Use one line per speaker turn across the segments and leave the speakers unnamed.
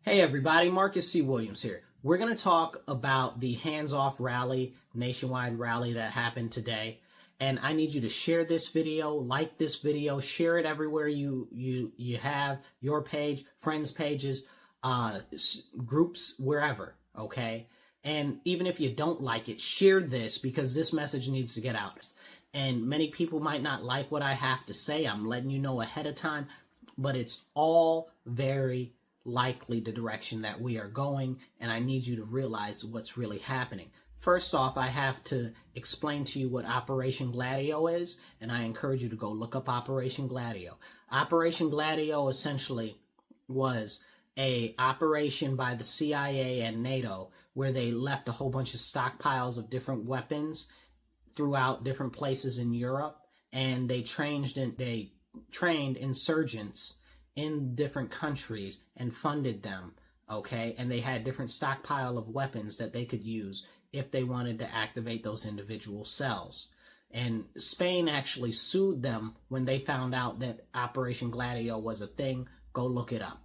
Hey everybody, Marcus C. Williams here. We're going to talk about the hands-off rally, nationwide rally that happened today. And I need you to share this video, like this video, share it everywhere you have your page, friends' pages, groups, wherever, okay? And even if you don't like it, share this because this message needs to get out. And many people might not like what I have to say. I'm letting you know ahead of time, but it's all very likely the direction that we are going, and I need you to realize what's really happening. First off, I have to explain to you what Operation Gladio is, and I encourage you to go look up Operation Gladio. Operation Gladio essentially was a operation by the CIA and NATO where they left a whole bunch of stockpiles of different weapons throughout different places in Europe, and they trained insurgents in different countries and funded them, okay? And they had different stockpile of weapons that they could use if they wanted to activate those individual cells. And Spain actually sued them when they found out that Operation Gladio was a thing. Go look it up,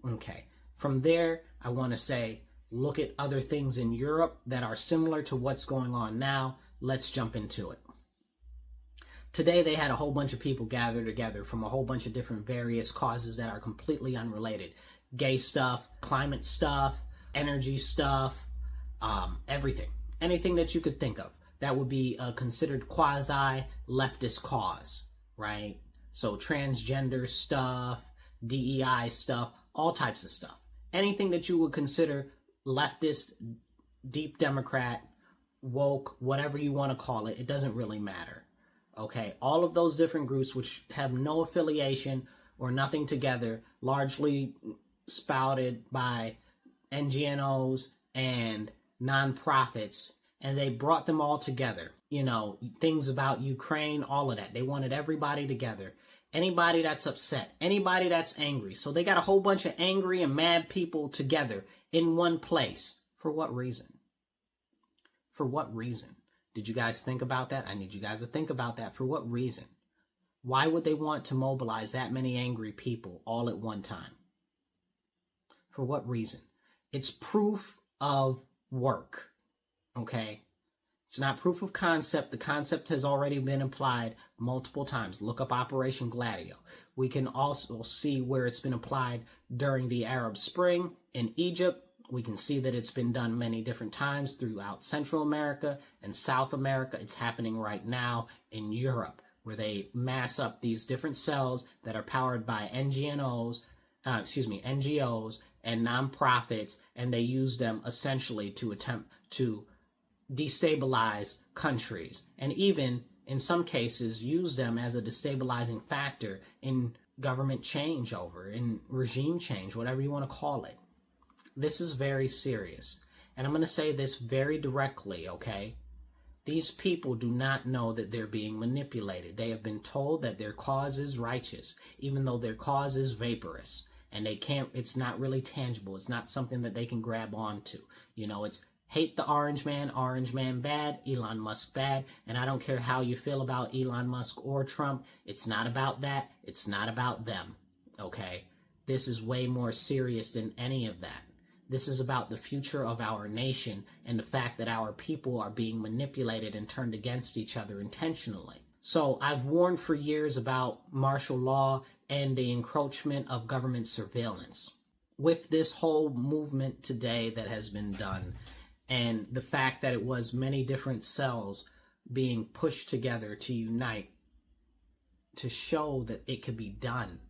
okay? From there, I want to say, look at other things in Europe that are similar to what's going on now. Let's jump into it. Today, they had a whole bunch of people gather together from a whole bunch of different various causes that are completely unrelated. Gay stuff, climate stuff, energy stuff, everything. Anything that you could think of that would be a considered quasi-leftist cause, right? So transgender stuff, DEI stuff, all types of stuff. Anything that you would consider leftist, deep Democrat, woke, whatever you want to call it, it doesn't really matter. Okay, all of those different groups which have no affiliation or nothing together, largely spouted by NGOs and nonprofits, and they brought them all together. You know, things about Ukraine, all of that. They wanted everybody together. Anybody that's upset, anybody that's angry. So they got a whole bunch of angry and mad people together in one place. For what reason? For what reason? Did you guys think about that? I need you guys to think about that. For what reason? Why would they want to mobilize that many angry people all at one time? For what reason? It's proof of work, okay? It's not proof of concept. The concept has already been applied multiple times. Look up Operation Gladio. We can also see where it's been applied during the Arab Spring in Egypt. We can see that it's been done many different times throughout Central America and South America. It's happening right now in Europe, where they mass up these different cells that are powered by NGOs and nonprofits, and they use them essentially to attempt to destabilize countries, and even in some cases use them as a destabilizing factor in government changeover, in regime change, whatever you want to call it. This is very serious. And I'm going to say this very directly, okay? These people do not know that they're being manipulated. They have been told that their cause is righteous, even though their cause is vaporous. And it's not really tangible. It's not something that they can grab onto. You know, it's hate the orange man bad, Elon Musk bad. And I don't care how you feel about Elon Musk or Trump. It's not about that. It's not about them, okay? This is way more serious than any of that. This is about the future of our nation and the fact that our people are being manipulated and turned against each other intentionally. So I've warned for years about martial law and the encroachment of government surveillance. With this whole movement today that has been done, and the fact that it was many different cells being pushed together to unite to show that it could be done,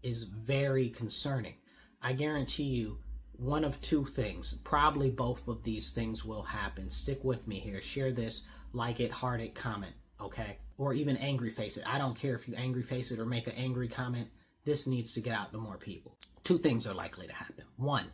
is very concerning. I guarantee you, one of two things, probably both of these things will happen. Stick with me here. Share this, like it, heart it, comment, okay? Or even angry face it. I don't care if you angry face it or make an angry comment. This needs to get out to more people. Two things are likely to happen. One,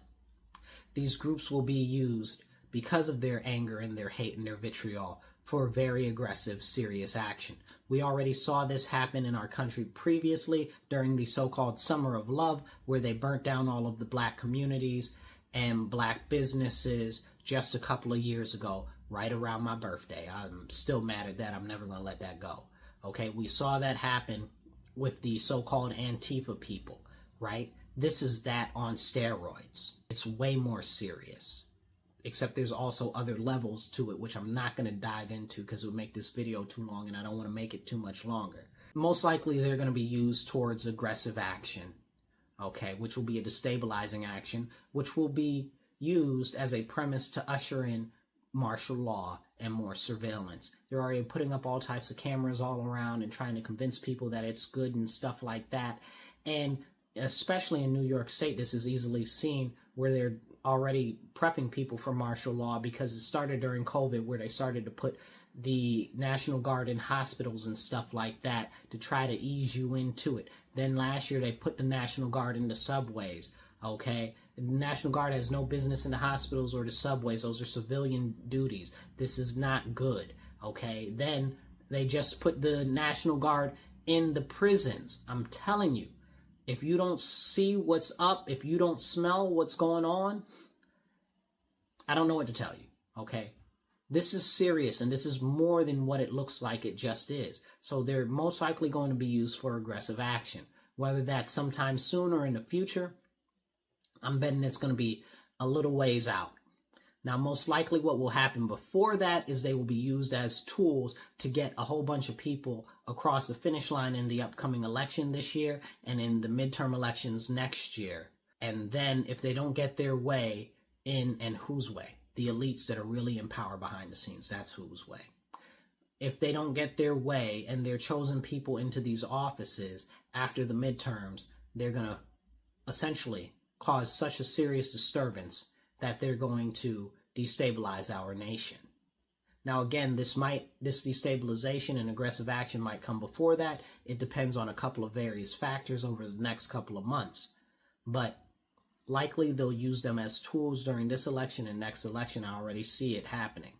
these groups will be used because of their anger and their hate and their vitriol for very aggressive, serious action. We already saw this happen in our country previously during the so-called Summer of Love, where they burnt down all of the black communities and black businesses just a couple of years ago, right around my birthday. I'm still mad at that. I'm never going to let that go. Okay, we saw that happen with the so-called Antifa people, right? This is that on steroids. It's way more serious. Except there's also other levels to it, which I'm not going to dive into because it would make this video too long and I don't want to make it too much longer. Most likely they're going to be used towards aggressive action, okay, which will be a destabilizing action, which will be used as a premise to usher in martial law and more surveillance. They're already putting up all types of cameras all around and trying to convince people that it's good and stuff like that. And especially in New York State, this is easily seen where they're already prepping people for martial law, because it started during COVID, where they started to put the National Guard in hospitals and stuff like that to try to ease you into it. Then last year they put the National Guard in the subways, okay? The National Guard has no business in the hospitals or the subways. Those are civilian duties. This is not good, okay? Then they just put the National Guard in the prisons. I'm telling you, if you don't see what's up, if you don't smell what's going on, I don't know what to tell you, okay? This is serious, and this is more than what it looks like it just is. So they're most likely going to be used for aggressive action. Whether that's sometime soon or in the future, I'm betting it's going to be a little ways out. Now, most likely what will happen before that is they will be used as tools to get a whole bunch of people across the finish line in the upcoming election this year and in the midterm elections next year. And then if they don't get their way in, and whose way? The elites that are really in power behind the scenes, that's whose way. If they don't get their way and they're chosen people into these offices after the midterms, they're going to essentially cause such a serious disturbance that they're going to destabilize our nation. Now, again, this destabilization and aggressive action might come before that. It depends on a couple of various factors over the next couple of months. But likely they'll use them as tools during this election and next election. I already see it happening.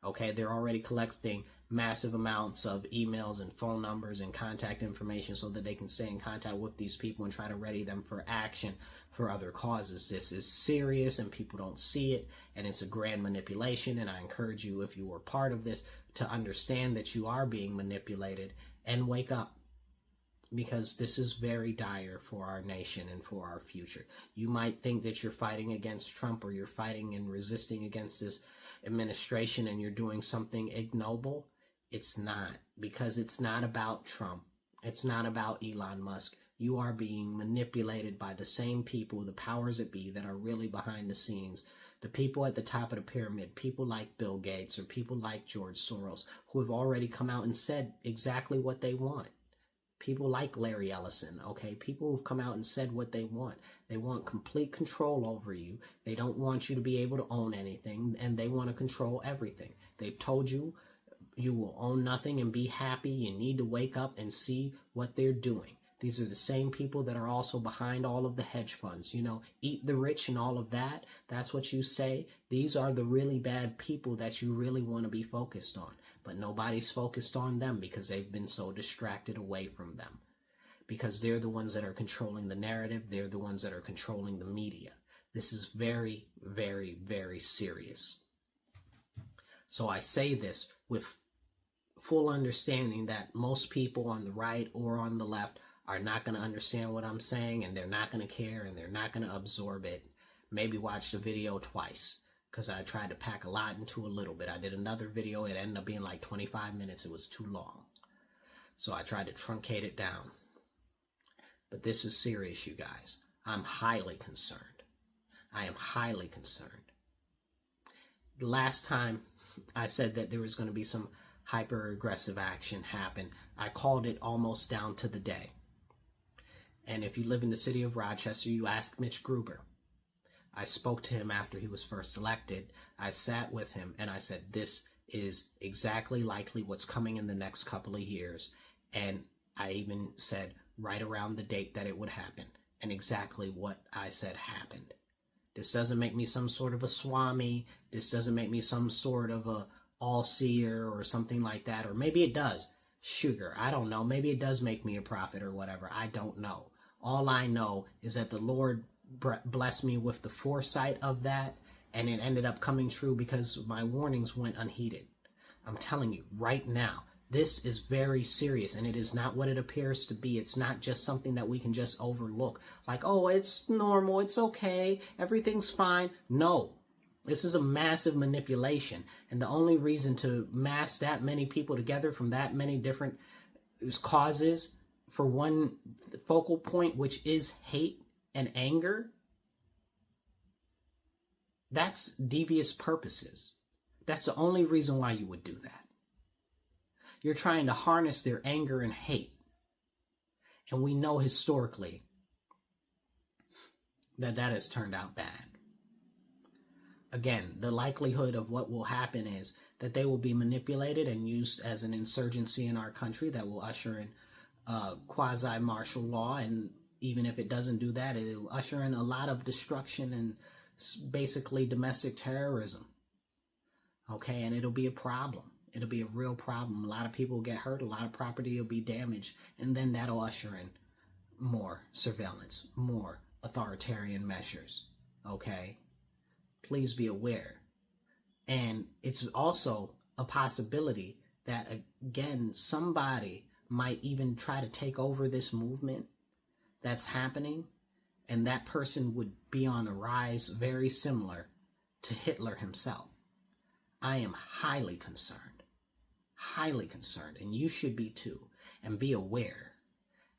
Okay, they're already collecting massive amounts of emails and phone numbers and contact information so that they can stay in contact with these people and try to ready them for action for other causes. This is serious and people don't see it, and it's a grand manipulation. And I encourage you, if you were part of this, to understand that you are being manipulated and wake up, because this is very dire for our nation and for our future. You might think that you're fighting against Trump or you're fighting and resisting against this administration and you're doing something ignoble. It's not, because it's not about Trump. It's not about Elon Musk. You are being manipulated by the same people, the powers that be, that are really behind the scenes. The people at the top of the pyramid, people like Bill Gates or people like George Soros, who have already come out and said exactly what they want. People like Larry Ellison, okay? People who've come out and said what they want. They want complete control over you. They don't want you to be able to own anything, and they want to control everything. They've told you you will own nothing and be happy. You need to wake up and see what they're doing. These are the same people that are also behind all of the hedge funds. You know, eat the rich and all of that. That's what you say. These are the really bad people that you really want to be focused on. But nobody's focused on them because they've been so distracted away from them. Because they're the ones that are controlling the narrative. They're the ones that are controlling the media. This is very, very, very serious. So I say this with full understanding that most people on the right or on the left are not going to understand what I'm saying, and they're not going to care, and they're not going to absorb it. Maybe watch the video twice, because I tried to pack a lot into a little bit. I did another video. It ended up being like 25 minutes. It was too long. So I tried to truncate it down. But this is serious, you guys. I'm highly concerned. I am highly concerned. The last time I said that there was going to be some hyper-aggressive action happen, I called it almost down to the day. And if you live in the city of Rochester, you ask Mitch Gruber. I spoke to him after he was first elected. I sat with him and I said, this is exactly likely what's coming in the next couple of years. And I even said right around the date that it would happen, and exactly what I said happened. This doesn't make me some sort of a swami. This doesn't make me some sort of a all-seer or something like that. Or maybe it does. Sugar, I don't know. Maybe it does make me a prophet or whatever. I don't know. All I know is that the Lord blessed me with the foresight of that, and it ended up coming true because my warnings went unheeded. I'm telling you right now, This is very serious, and it is not what it appears to be. It's not just something that we can just overlook. Like, oh, it's normal, it's okay, everything's fine. No, this is a massive manipulation. And the only reason to mass that many people together from that many different causes for one focal point, which is hate and anger, that's devious purposes. That's the only reason why you would do that. You're trying to harness their anger and hate. And we know historically that that has turned out bad. Again, the likelihood of what will happen is that they will be manipulated and used as an insurgency in our country that will usher in quasi-martial law. And even if it doesn't do that, it will usher in a lot of destruction and basically domestic terrorism. Okay, and it'll be a problem. It'll be a real problem. A lot of people get hurt. A lot of property will be damaged. And then that'll usher in more surveillance, more authoritarian measures. Okay? Please be aware. And it's also a possibility that, again, somebody might even try to take over this movement that's happening. And that person would be on a rise very similar to Hitler himself. I am highly concerned. Highly concerned, and you should be too, and be aware.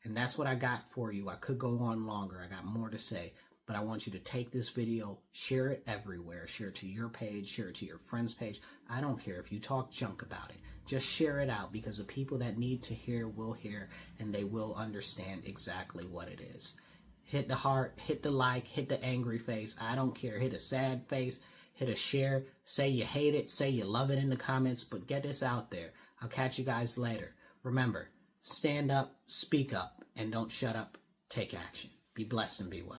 And that's what I got for you. I could go on longer. I got more to say, but I want you to take this video, share it everywhere, share it to your page, share it to your friend's page. I don't care if you talk junk about it. Just share it out, because the people that need to hear will hear, and they will understand exactly what it is. Hit the heart, hit the like, hit the angry face. I don't care. Hit a sad face. Hit a share, say you hate it, say you love it in the comments, but get this out there. I'll catch you guys later. Remember, stand up, speak up, and don't shut up. Take action. Be blessed and be well.